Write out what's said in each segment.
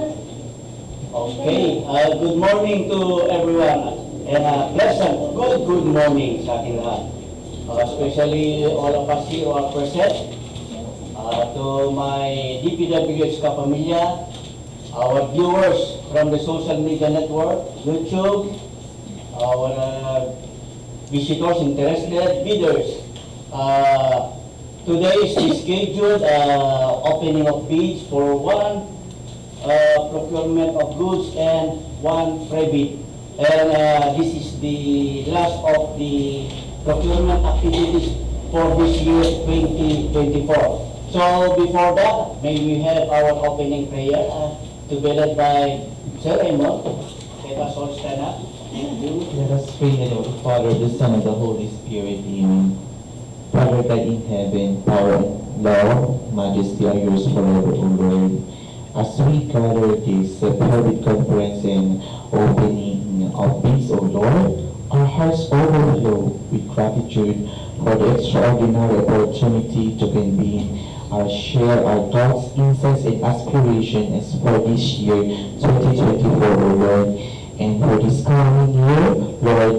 Okay, good morning to everyone and pleasant good morning sa ating lahat. Especially all of us here who are present, to my DPWH kapamilya, our viewers from the social media network, YouTube, our visitors, interested, bidders. Today is the scheduled opening of bids for one procurement of goods and one pre-bid. And this is the last of the procurement activities for this year 2024. So before that, may we have our opening prayer to be led by Sir Raymond. Let us all stand up. Thank you. Let us pray in the name of the Father, the Son, and the Holy Spirit. Amen. Father God in heaven, power and love, majesty are yours forever, O Lord. As we gather this public conference and opening of bids, O Lord, our hearts overflow with gratitude for the extraordinary opportunity to convene, share our thoughts, insights, and aspirations for this year, 2024, O Lord. And for this coming year, Lord,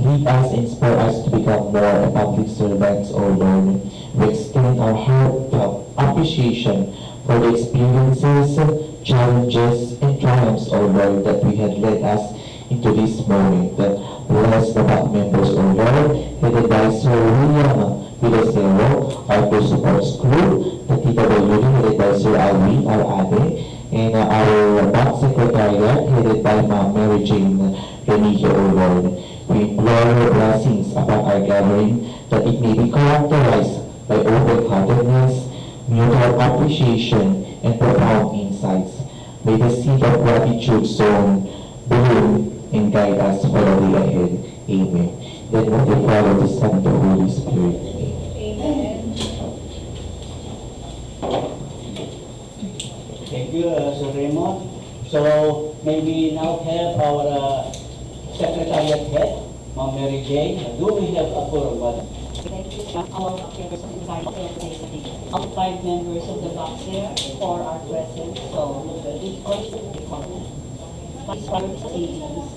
lead us, inspire us to become more public servants, O Lord. We extend our heartfelt appreciation for the experiences, challenges, and triumphs, O Lord, that we had led us into this moment. Bless the back members, O Lord, headed by Sir William Villasero, our support group, the TWD, headed by Sir Alvin, our ate, and our back secretariat, headed by Ma'am Mary Jane Remigio, O Lord. We implore your blessings upon our gathering, that it may be characterized by open-heartedness, mutual appreciation, and profound insights. May the seed of gratitude sown bloom and guide us for the day ahead. Amen. Then with the Father, the Son, and the Holy Spirit. Amen. Thank you, Sir Raymond. So may we now have our Secretariat Head, Ma'am Mary Jane. Do we have a quorum, Madam? All 5 members of the box there for our present, so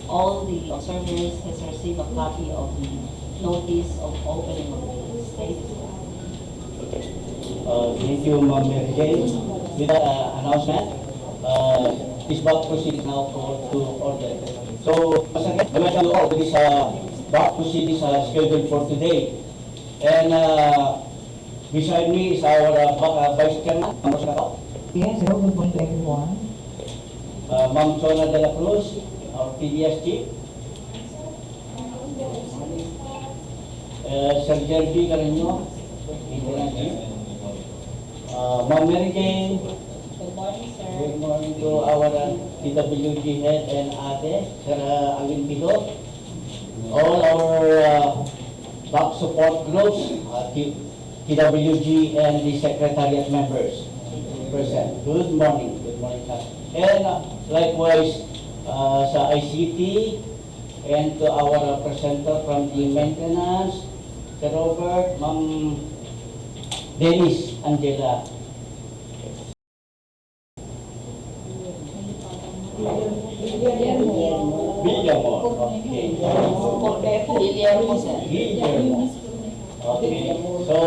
all the observers has received a copy of the notice of opening of the state. Thank you, Ma'am Mary Jane. With that announcement, this back proceedings now called to order. So, once again, I welcome you all to this back proceedings scheduled for today. And beside me is our Vice Chairman, Ma'am Rosana. Yes, hello, good morning to everyone. Ma'am Chona de la Cruz, our PBS Chief. Sir Jerby Carino, Interim Chief. Ma'am Mary Jane. Good morning, sir. Good morning to our TWG Head and Ate, Sir Alvin Pido. All our back support groups, TWG and the Secretariat members present. Good morning. Good morning, sir. And likewise sa ICT and to our presenter from the maintenance, Sir Robert, Ma'am Dennis Angela. Villamor. Okay. Guillermo, sir. Guillermo. Okay. So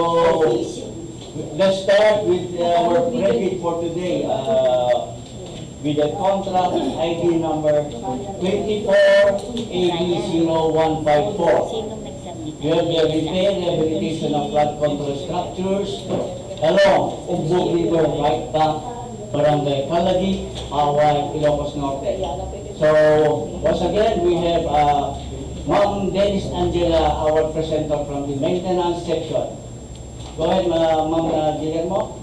let's start with our pre-bid for today. With the contract ID number 24AD0154. You have the repair and rehabilitation of flood control structures along Ugbog River right bank, Barangay Calagi, Hawaii, Ilocos Norte. So once again, we have Ma'am Dennis Angela, our presenter from the maintenance section. Go ahead, Ma'am Guillermo.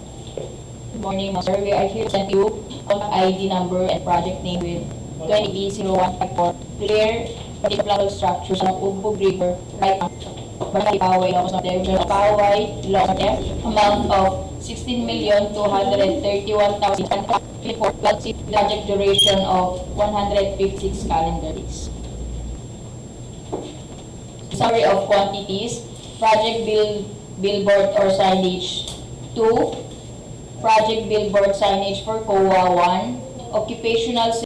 Good morning, sir. We are here to send you ID number and project name with 20B0154. Clear the flood structures of Ugbog River, right now. Barangay Paway, Ilocos Norte, Paway, Ilocos Norte, amount of 16,231,024, project duration of 156 calendar days. Summary of quantities: project billboard or signage 2, project billboard signage for COA 1 occupational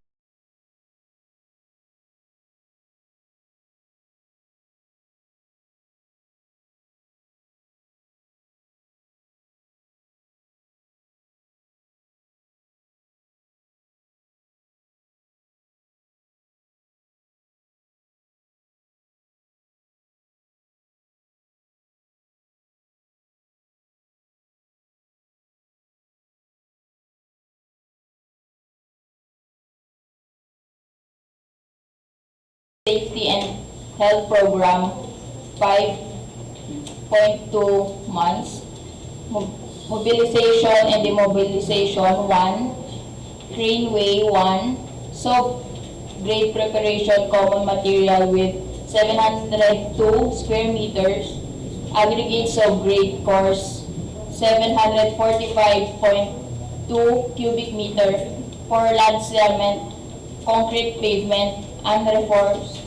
safety and health program, 5.2 months. Mobilization and demobilization, 1. Greenway, 1. Grade preparation common material with 702 square meters. Aggregates of grade course, 745.2 cubic meter. For land cement, concrete pavement, unreinforced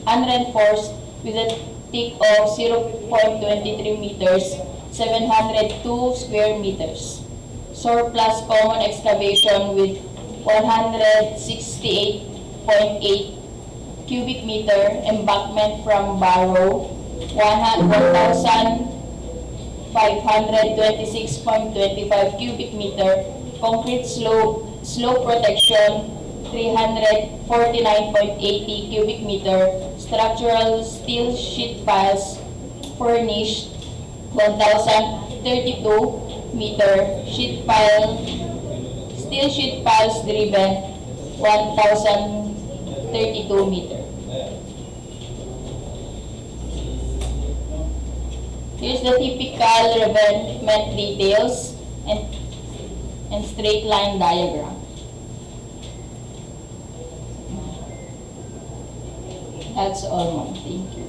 with a thick of 0.23 meters, 702 square meters. Surplus common excavation with 168.8 cubic meter. Embankment from Barrow, 1,526.25 cubic meter. Concrete slope protection, 349.80 cubic meter. Structural steel sheet piles furnished, 1,032 meter. Steel sheet piles driven, 1,032 meter. Here's the typical revetment details and straight line diagram. That's all, ma'am. Thank you.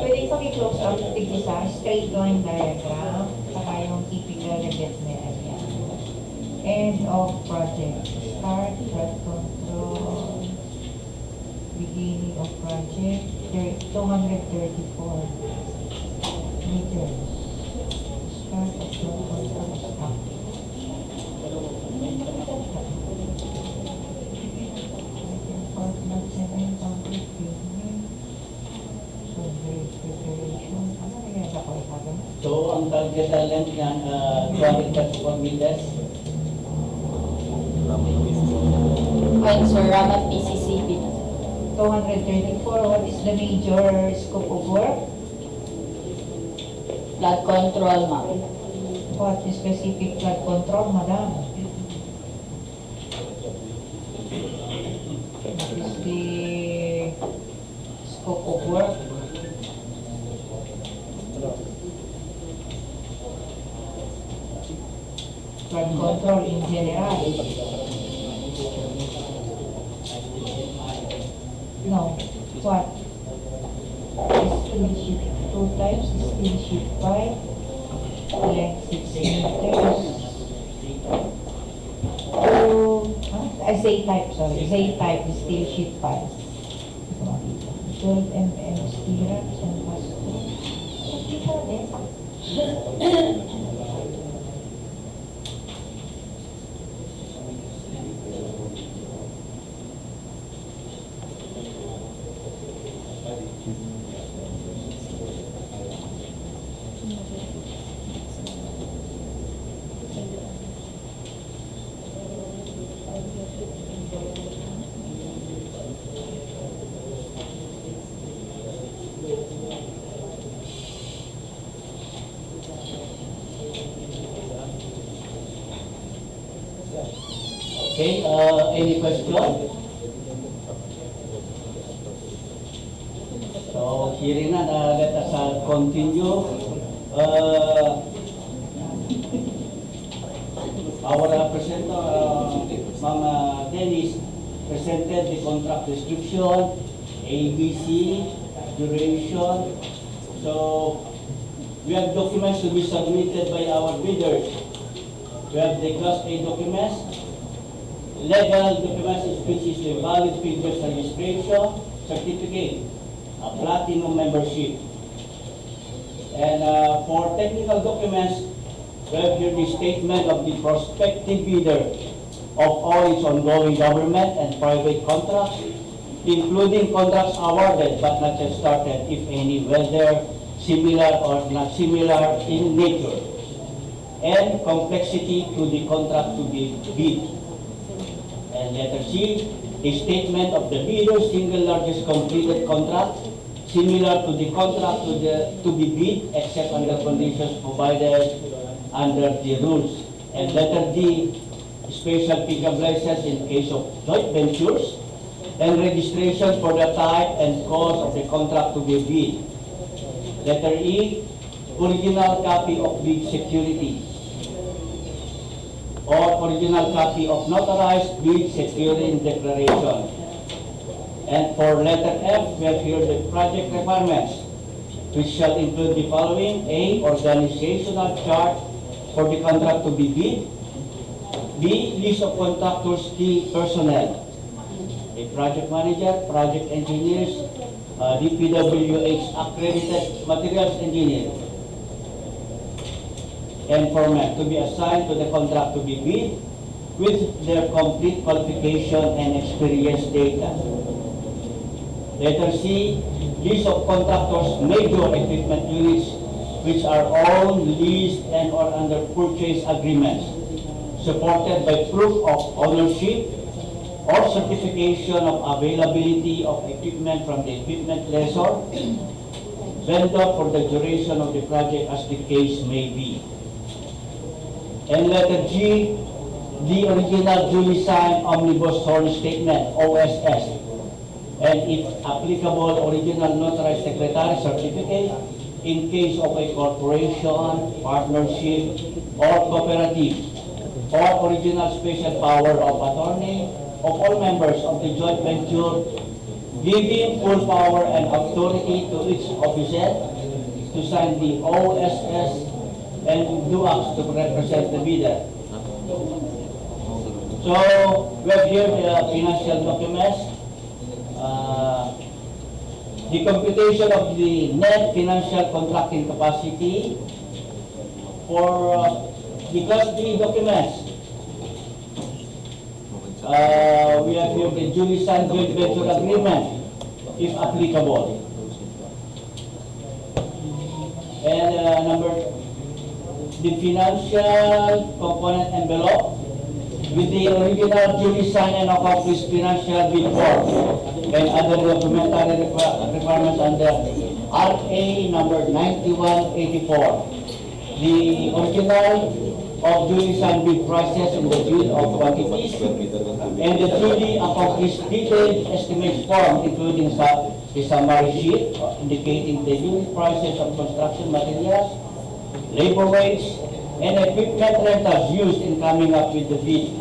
Pwede paki-close up tig-isa, straight line diagram, saka yung typical revetment area. End of project. Start, flood control. Beginning of project, 234 meters. Start of flood control stop. Part 7, concrete pavement. So, grade preparation. Ano nangyari ako ikagan? So, ang target length niyan, 234 meters. Point, Sir, Ramat PCCP. 234, what is the major scope of work? Flood control, ma'am. What is specific flood control, madam? What is the scope of work? Flood control in general. No, what? Steel sheet 2 times, steel sheet 5, length 6 meters. Z-type, sorry, Z-type steel sheet 5. 12 mm stirrups and pass-through. Okay, any question? So, hearing na, let us continue. Our presenter, Ma'am Dennis, presented the contract description, ABC, duration. So, we have documents to be submitted by our bidders. We have the Class A documents, legal documents, which is the valid figures registration, certificate, a platinum membership. And for technical documents, we have here the statement of the prospective bidder of all its ongoing government and private contracts, including contracts awarded but not yet started, if any, whether similar or not similar in nature, and complexity to the contract to be bid. And letter C, a statement of the bidder's single largest completed contract, similar to the contract to be bid, except under conditions provided under the rules. And letter D, special pickup license in case of joint ventures, and registration for the type and cost of the contract to be bid. Letter E, original copy of bid security, or original copy of notarized bid security declaration. And for letter F, we have here the project requirements, which shall include the following: A, organizational chart for the contract to be bid; B, list of contractors' key personnel, a project manager, project engineers, DPWH accredited materials engineer, and foreman to be assigned to the contract to be bid with their complete qualification and experience data. Letter C, list of contractors' major equipment units which are owned, leased, and or under purchase agreements, supported by proof of ownership or certification of availability of equipment from the equipment lessor, vendor for the duration of the project as the case may be. And letter G, the original duly signed omnibus sworn statement, OSS, and if applicable, original notarized secretary certificate in case of a corporation, partnership, or cooperative, or original special power of attorney of all members of the joint venture, giving full power and authority to each officer to sign the OSS and do acts to represent the bidder. So, we have here the financial documents. The computation of the net financial contracting capacity for the Class B documents. We have here the duly signed joint venture agreement, if applicable. And the financial component envelope with the original duly signed and accomplished financial bid form and other documentary requirements under RA number 9184. The original of duly signed bid prices in the bid of quantities, and the duly accomplished detailed estimates form, including the summary sheet indicating the unit prices of construction materials, labor wage, and equipment rentals used in coming up with the bid.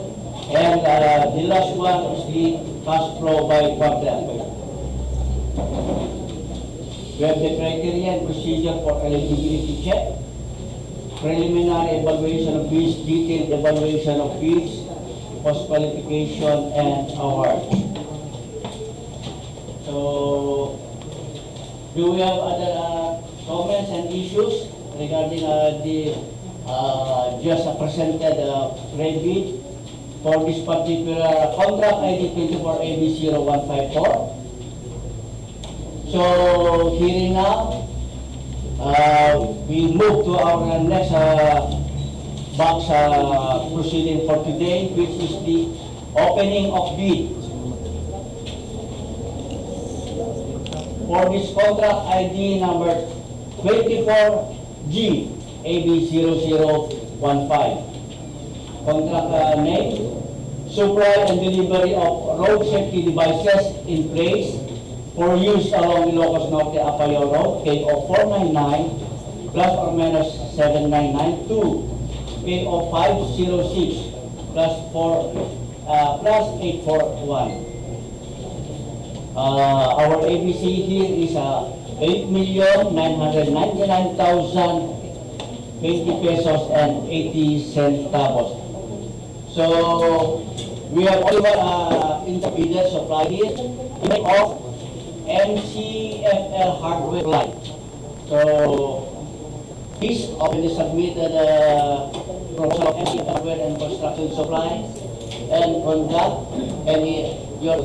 And the last one is the cash flow by quarter. We have the criteria and procedure for eligibility check, preliminary evaluation of bids, detailed evaluation of bids, post-qualification, and award. So, do we have other comments and issues regarding the just presented pre-bid for this particular contract ID 24AB0154? So, hearing now, we move to our next box proceeding for today, which is the opening of bid. For this contract ID number 24G AB0015. Contract name, supply and delivery of road safety devices in place for use along Ilocos Norte Apayao Road, KO 499 plus or minus 799 to KO 506 plus 841. Our ABC here is 8,999,020 pesos and 80 centavos. So, we have only one intermediate supply here of MCFL hardware supply. So, this already submitted proposal of MCFL hardware and construction supply, and on that, your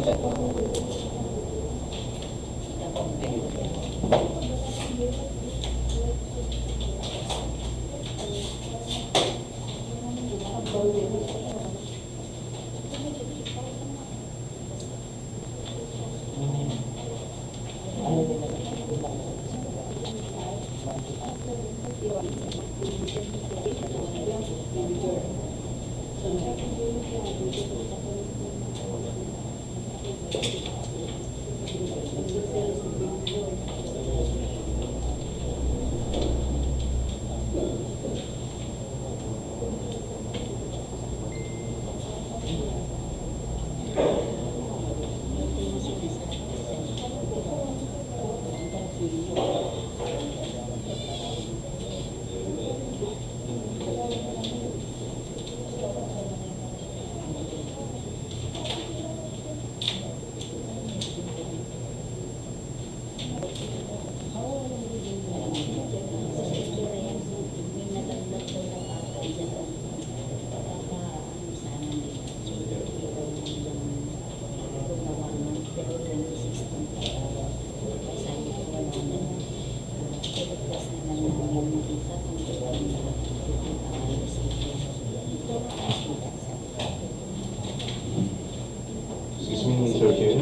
Excuse me, Mr. Chair.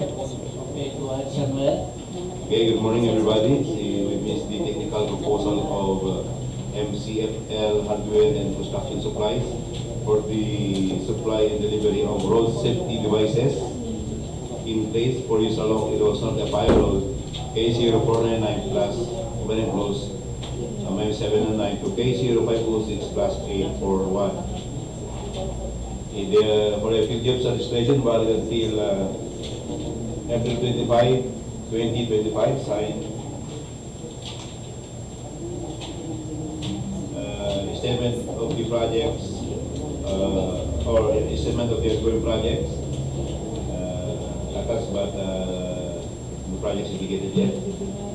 okay, go ahead, Samuel. Okay, good morning, everybody. We missed the technical proposal of MCFL hardware and construction supplies for the supply and delivery of road safety devices in place for use along Ilocos Apaya Road, K0499 plus Covenant Close, MM709 to K0506 plus 841. For a field job registration valid until April 25, 2025, signed. Statement of the projects or estimate of the ongoing projects attached, but the projects indicated yet.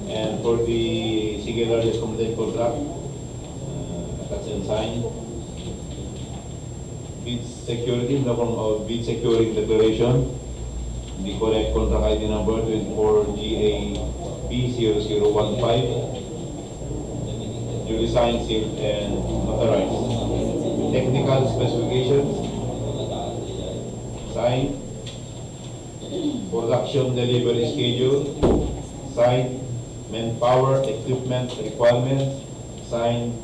And for the single largest committed contract, attached and signed. Bid security in the form of bid securing declaration, the correct contract ID number 24GAP0015, duly signed, sealed, and notarized. Technical specifications, signed. Production delivery schedule, signed. Manpower, equipment requirements, signed.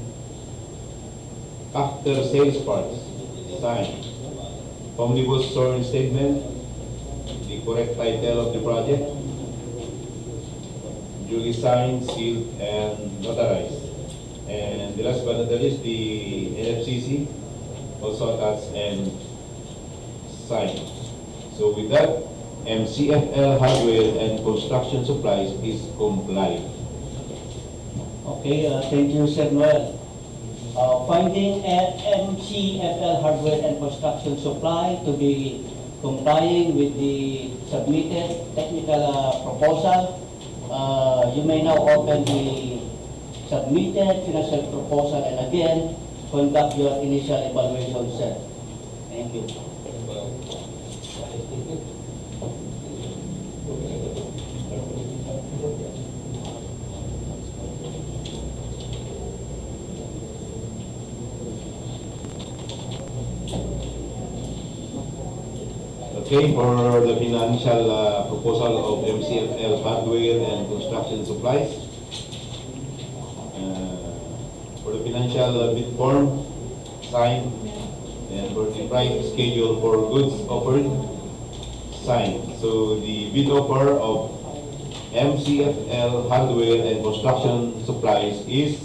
After sales parts, signed. Omnibus sworn statement, the correct title of the project, duly signed, sealed, and notarized. And the last but not the least, the NFCC, also attached and signed. So with that, MCFL hardware and construction supplies is compliant. Okay, thank you, Samuel. Finding at MCFL hardware and construction supply to be complying with the submitted technical proposal, you may now open the submitted financial proposal and again conduct your initial evaluation set. Thank you. Okay, for the financial proposal of MCFL hardware and construction supplies, for the financial bid form, signed, and for the price schedule for goods offered, signed. So the bid offer of MCFL hardware and construction supplies is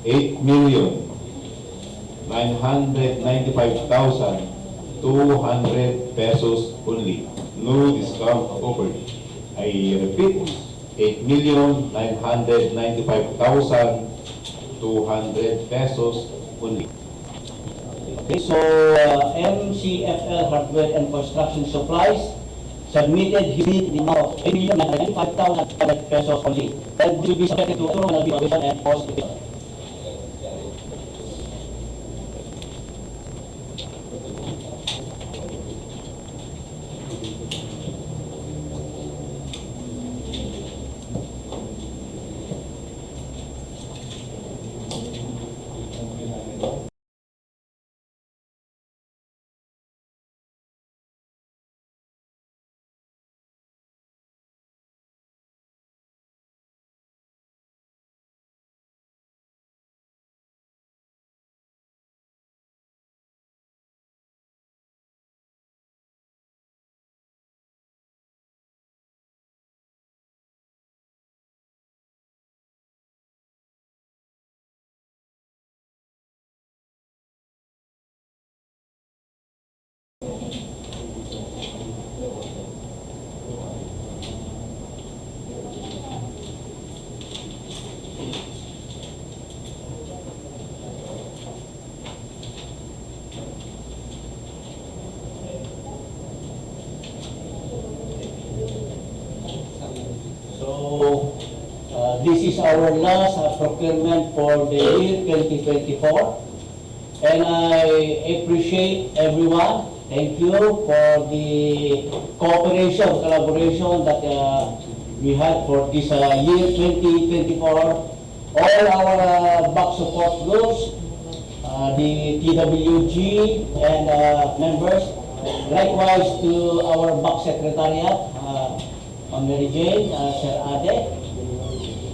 8,995,200 pesos only. No discount offered. I repeat, 8,995,200 pesos only. Okay, so MCFL Hardware and Construction Supplies submitted his bid in the amount of 8,995,500 pesos only. That will be subjected to approval of the provision and cost. So, this is our last procurement for the year 2024. And I appreciate everyone. Thank you for the cooperation, collaboration that we had for this year 2024. All our back support groups, the TWG and members, likewise to our back secretariat, Ma'am Mary Jane, Sir Ade.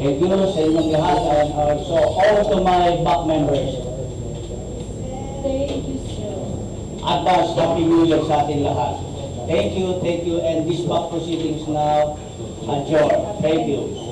Thank you sa inyong lahat, and also all to my back members. Thank you, sir. Advance Happy New Year sa atin lahat. Thank you, and this back proceedings now adjourned. Thank you.